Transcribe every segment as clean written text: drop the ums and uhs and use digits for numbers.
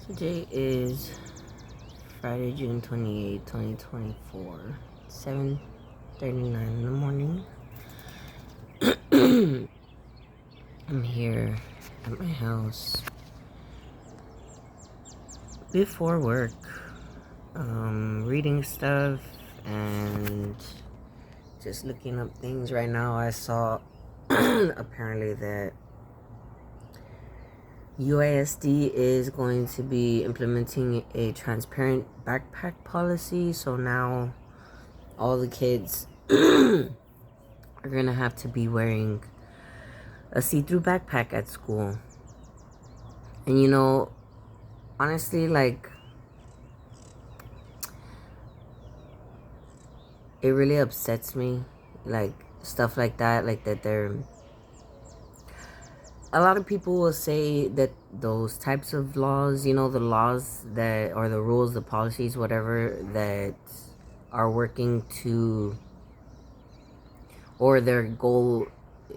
Today is Friday, June 28, 2024, 7:39 in the morning. I'm here at my house before work, reading stuff and just looking up things. Right now I saw apparently that UISD is going to be implementing a transparent backpack policy. So now all the kids are gonna have to be wearing a see-through backpack at school. And honestly, like, it really upsets me, like, stuff like that, a lot of people will say that those types of laws, the laws that, or the rules, the policies, whatever, that are working to, or their goal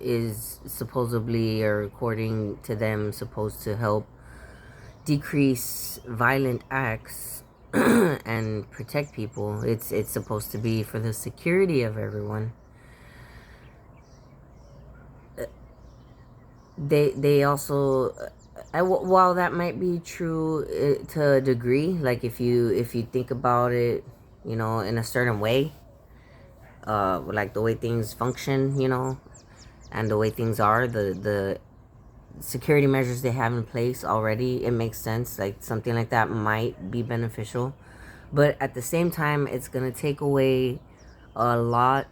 is supposedly, or according to them, supposed to help decrease violent acts and protect people. It's supposed to be for the security of everyone. They also, while that might be true to a degree, like if you think about it, in a certain way, like the way things function, and the way things are, the security measures they have in place already, it makes sense. Like something like that might be beneficial, but at the same time, it's gonna take away a lot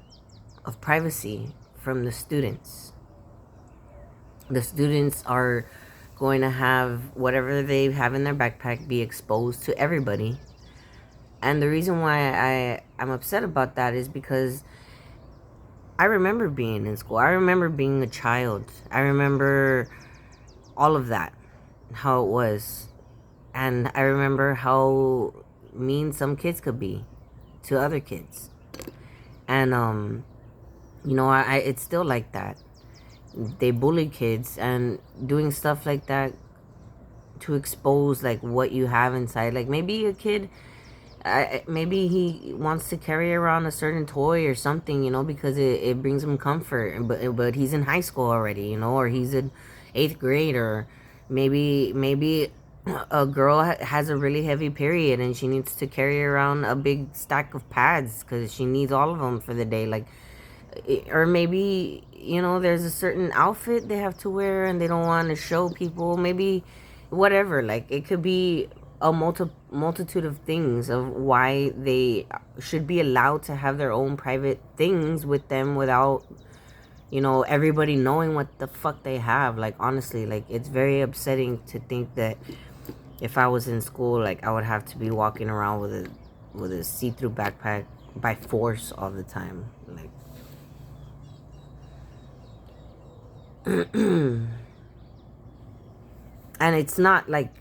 of privacy from the students. The students are going to have whatever they have in their backpack be exposed to everybody. And the reason why I'm upset about that is because I remember being in school. I remember being a child. I remember all of that, how it was. And I remember how mean some kids could be to other kids. And, it's still like that. They bully kids, and doing stuff like that to expose like what you have inside. Like maybe a kid, maybe he wants to carry around a certain toy or something, because it brings him comfort, but he's in high school already, or he's in 8th grade, or maybe a girl has a really heavy period and she needs to carry around a big stack of pads because she needs all of them for the day. Like, or maybe there's a certain outfit they have to wear and they don't want to show people, maybe whatever. Like it could be a multitude of things of why they should be allowed to have their own private things with them without everybody knowing what the fuck they have. Like honestly, like it's very upsetting to think that if I was in school, like I would have to be walking around with a see-through backpack by force all the time. Like and it's not like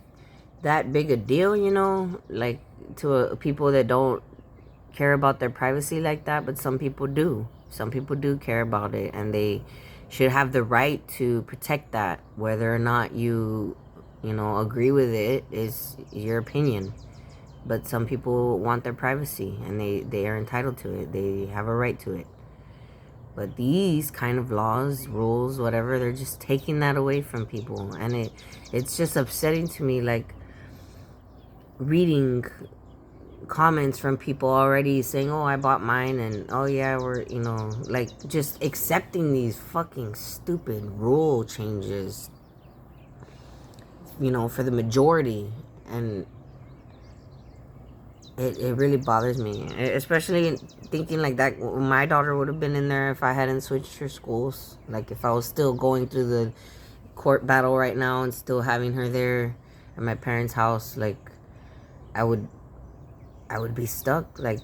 that big a deal, like to people that don't care about their privacy like that, but some people do. Some people do care about it, and they should have the right to protect that. Whether or not you agree with it is your opinion, but some people want their privacy and they are entitled to it. They have a right to it. But these kind of laws, rules, whatever, they're just taking that away from people. And it's just upsetting to me, like, reading comments from people already saying, oh, I bought mine, and oh yeah, we're, like, just accepting these fucking stupid rule changes, for the majority. And it really bothers me, especially thinking like that my daughter would have been in there if I hadn't switched her schools. Like if I was still going through the court battle right now and still having her there at my parents' house, like I would be stuck, like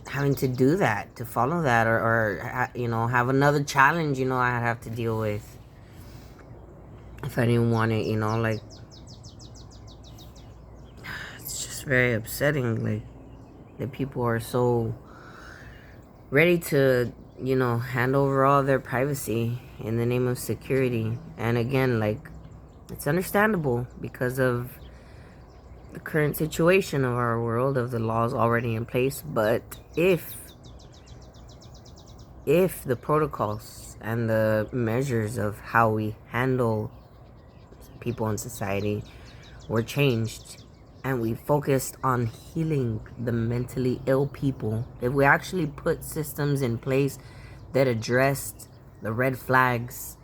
having to do that, to follow that, or have another challenge I'd have to deal with if I didn't want it. Like it's just very upsetting, like that people are so ready to hand over all their privacy in the name of security. And again, like, it's understandable because of the current situation of our world, of the laws already in place. But if the protocols and the measures of how we handle people in society were changed, and we focused on healing the mentally ill people, if we actually put systems in place that addressed the red flags,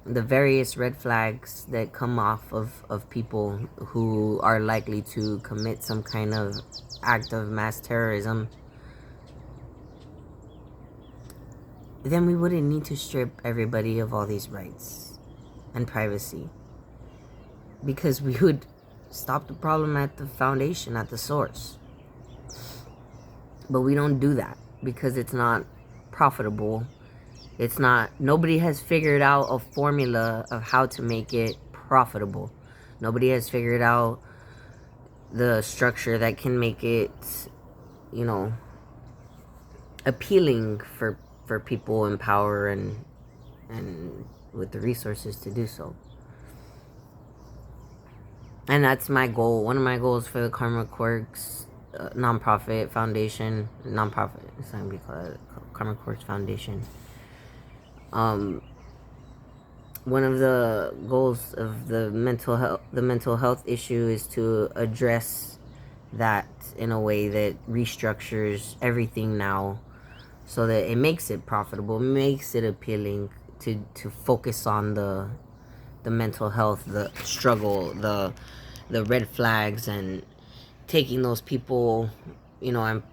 the various red flags that come off of people who are likely to commit some kind of act of mass terrorism, then we wouldn't need to strip everybody of all these rights and privacy, because we would stop the problem at the foundation, at the source. But we don't do that because it's not profitable. It's not, nobody has figured out a formula of how to make it profitable. Nobody has figured out the structure that can make it, you know, appealing for people in power and with the resources to do so. And that's my goal. One of my goals for the Karma Quirks nonprofit foundation, nonprofit, it's not gonna be called Karma Quirks Foundation. One of the goals of the mental health issue is to address that in a way that restructures everything now, so that it makes it profitable, makes it appealing to focus on the mental health, the struggle, the red flags, and taking those people, you know, and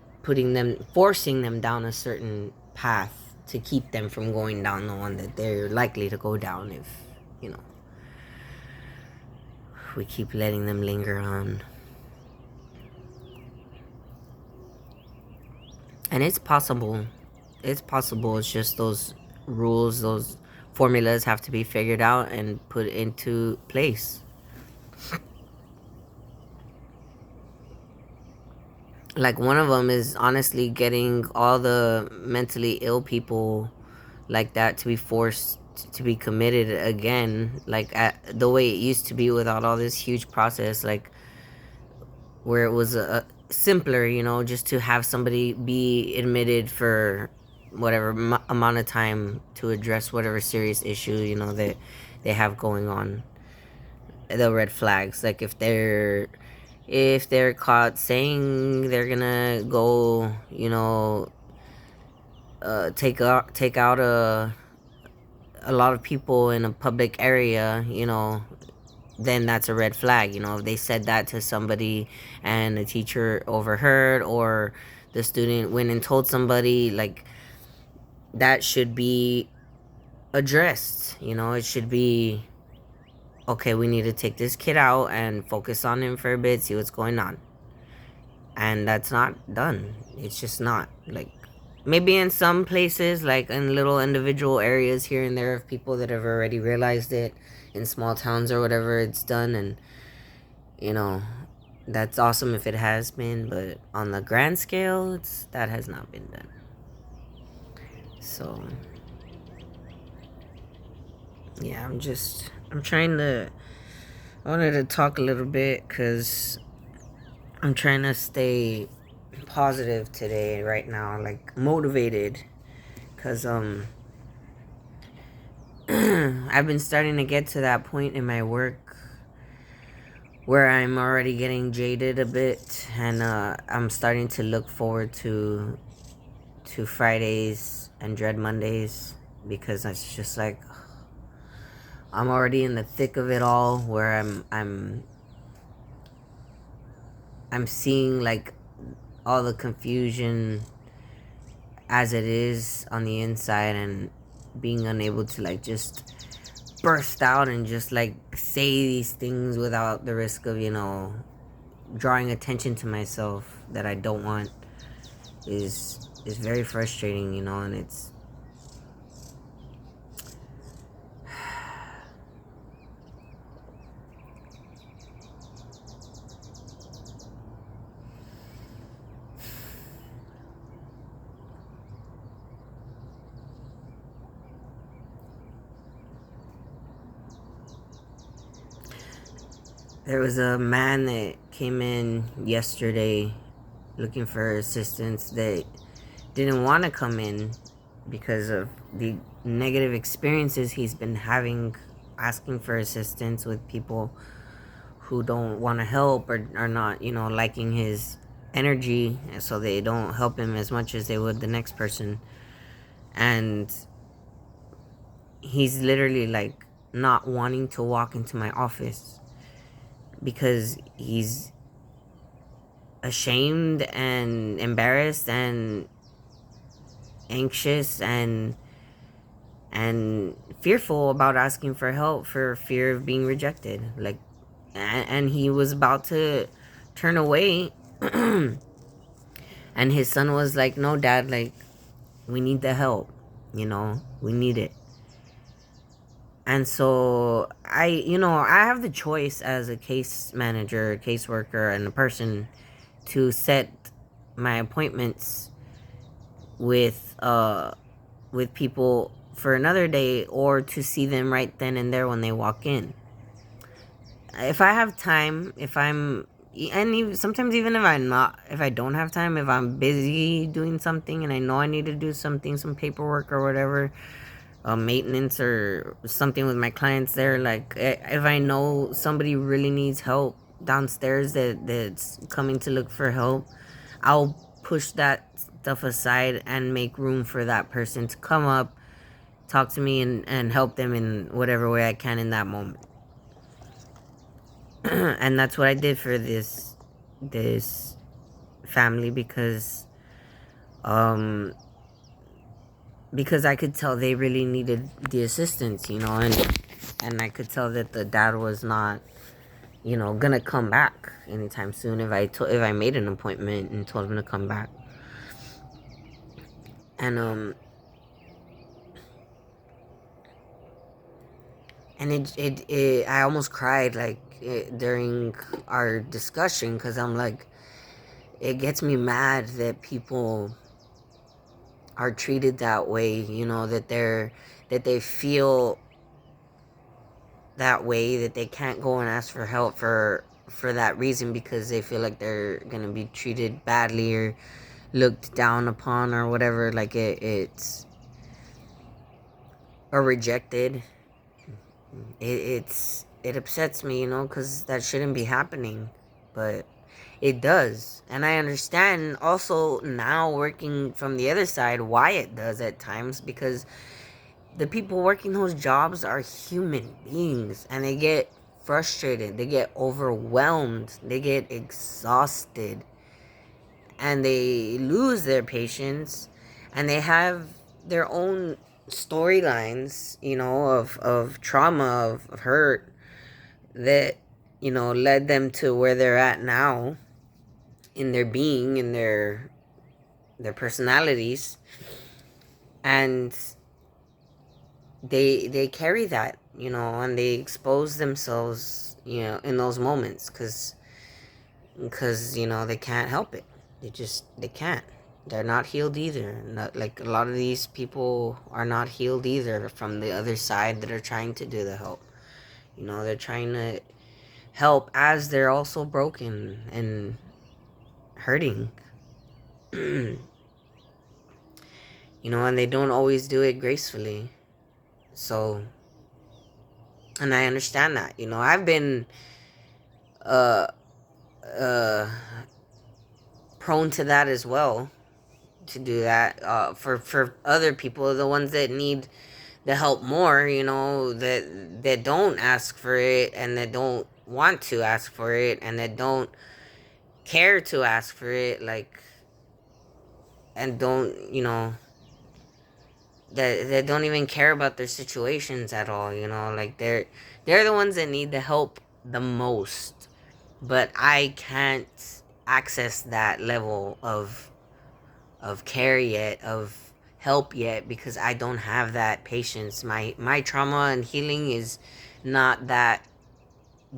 forcing them down a certain path to keep them from going down the one that they're likely to go down if, you know, we keep letting them linger on. And it's possible. It's possible. It's just those rules, those formulas have to be figured out and put into place. Like, one of them is honestly getting all the mentally ill people like that to be forced to be committed again, like the way it used to be, without all this huge process, like where it was a simpler, you know, just to have somebody be admitted for whatever amount of time to address whatever serious issue, you know, that they have going on. The red flags, like if they're caught saying they're gonna go, you know, take out a lot of people in a public area, you know, then that's a red flag. You know, if they said that to somebody and the teacher overheard, or the student went and told somebody, like, that should be addressed. You know, it should be, okay, we need to take this kid out and focus on him for a bit, see what's going on. And that's not done. It's just not. Like, maybe in some places, like in little individual areas here and there of people that have already realized it, in small towns or whatever, it's done. And, you know, that's awesome if it has been. But on the grand scale, that has not been done. So, yeah, I wanted to talk a little bit because I'm trying to stay positive today, right now, like motivated, because I've been starting to get to that point in my work where I'm already getting jaded a bit, and I'm starting to look forward to Fridays and dread Mondays, because it's just like I'm already in the thick of it all, where I'm seeing like all the confusion as it is on the inside, and being unable to like just burst out and just like say these things without the risk of, you know, drawing attention to myself that I don't want, is very frustrating, you know. And it's there was a man that came in yesterday looking for assistance that didn't want to come in because of the negative experiences he's been having asking for assistance with people who don't want to help or are not, liking his energy, so they don't help him as much as they would the next person. And he's literally like not wanting to walk into my office because he's ashamed and embarrassed and anxious and fearful about asking for help for fear of being rejected. Like, and he was about to turn away. And his son was like, no, Dad, like, we need the help, we need it. And so I have the choice as a case manager, caseworker, and a person to set my appointments with people for another day, or to see them right then and there when they walk in. If I have time, and even, sometimes even if I don't have time, if I'm busy doing something and I know I need to do something, some paperwork or whatever, maintenance or something with my clients there, like if I know somebody really needs help downstairs that's coming to look for help, I'll push that stuff aside and make room for that person to come up, talk to me, and help them in whatever way I can in that moment. And that's what I did for this family, because I could tell they really needed the assistance, and I could tell that the dad was not, gonna come back anytime soon if I made an appointment and told him to come back. And it I almost cried, like, during our discussion, because I'm like, it gets me mad that people are treated that way, that they feel that way, that they can't go and ask for help for that reason, because they feel like they're gonna be treated badly or looked down upon or whatever, like it's or rejected. It upsets me, because that shouldn't be happening, but it does. And I understand also now, working from the other side, why it does at times, because the people working those jobs are human beings, and they get frustrated, they get overwhelmed, they get exhausted, and they lose their patience, and they have their own storylines, of trauma, of hurt, that, led them to where they're at now in their being, in their personalities. And they carry that, and they expose themselves, in those moments, because they can't help it. They can't. They're not healed either. Not, like, a lot of these people are not healed either from the other side that are trying to do the help. They're trying to help as they're also broken and hurting. And they don't always do it gracefully. So, and I understand that. I've been uh prone to that as well, to do that, for other people, the ones that need the help more, that don't ask for it, and that don't want to ask for it, and that don't care to ask for it, like, and don't, that don't even care about their situations at all, like, they're the ones that need the help the most. But I can't access that level of care yet, of help yet, because I don't have that patience. My trauma and healing is not that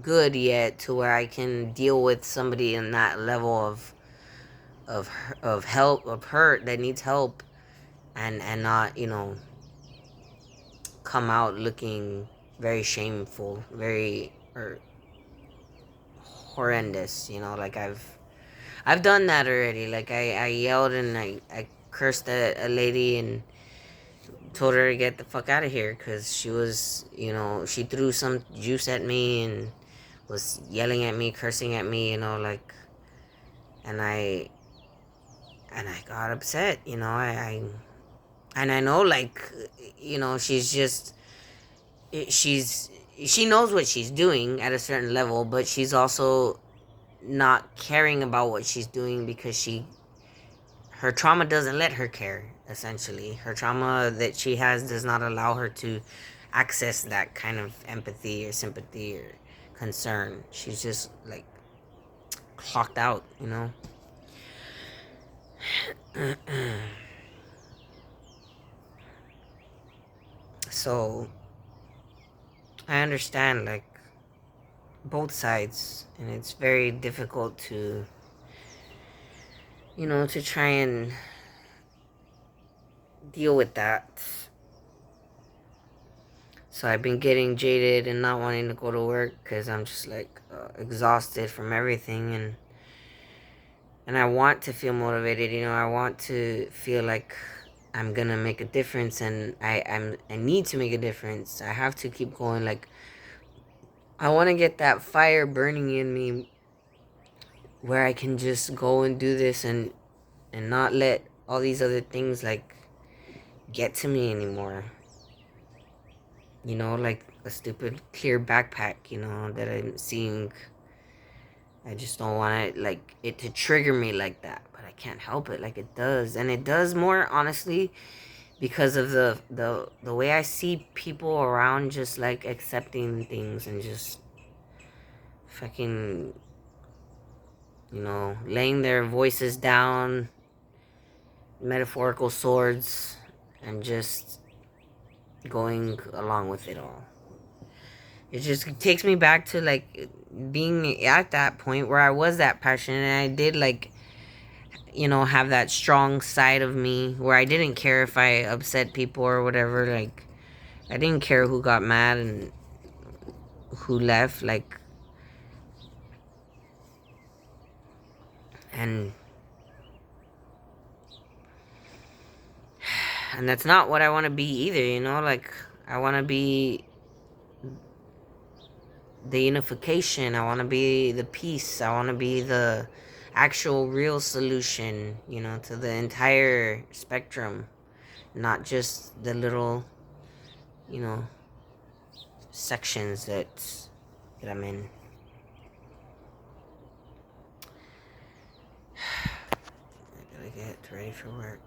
good yet to where I can deal with somebody in that level of help, of hurt, that needs help, and not, come out looking very shameful, very, or horrendous, you know, like I've done that already. Like I yelled and I cursed a lady and told her to get the fuck out of here because she was, you know, she threw some juice at me and was yelling at me, cursing at me, you know, like, and I got upset, you know, and I know, like, you know, she's she knows what she's doing at a certain level, but she's also not caring about what she's doing because her trauma doesn't let her care. Essentially, her trauma that she has does not allow her to access that kind of empathy or sympathy or concern. She's just like clocked out, you know. So I understand, like, both sides, and it's very difficult to, you know, to try and deal with that. So I've been getting jaded and not wanting to go to work because I'm just like exhausted from everything, and I want to feel motivated. You know, I want to feel like I'm gonna make a difference, and I need to make a difference. I have to keep going. Like, I want to get that fire burning in me where I can just go and do this and not let all these other things like get to me anymore. You know, like a stupid clear backpack, you know, that I'm seeing. I just don't want like it to trigger me like that, but I can't help it. Like, it does, and it does more honestly because of the way I see people around just like accepting things and just fucking, you know, laying their voices down, metaphorical swords, and just going along with it all. It just takes me back to like being at that point where I was that passionate and I did like, you know, have that strong side of me where I didn't care if I upset people or whatever. Like, I didn't care who got mad and who left. Like, and that's not what I want to be either, you know? Like, I want to be the unification. I want to be the peace. I want to be the actual real solution, you know, to the entire spectrum, not just the little, you know, sections that I'm in. I gotta get ready for work.